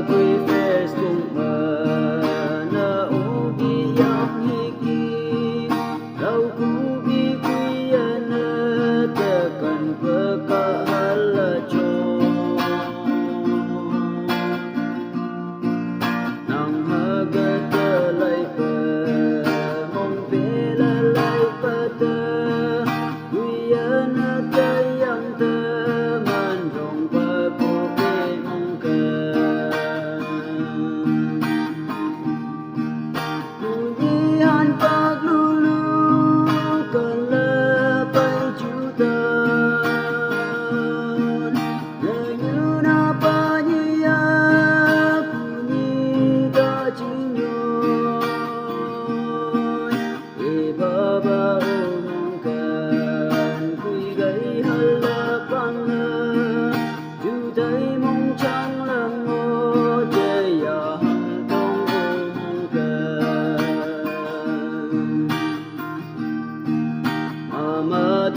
quy Facebook mà na ugi yang hiki lau ku bi quy na tekan pekahala cho nang haga talay pa mong pela lay pa ta kuya na tayang ta man rong pa po pe mong ka kunyihan paglulu kalapay jutan ngayon na pa niya kunita chinyoy ibabao mong kan quy gay halapan na jutay mong chang lang mo jaya hantong mong kan Mama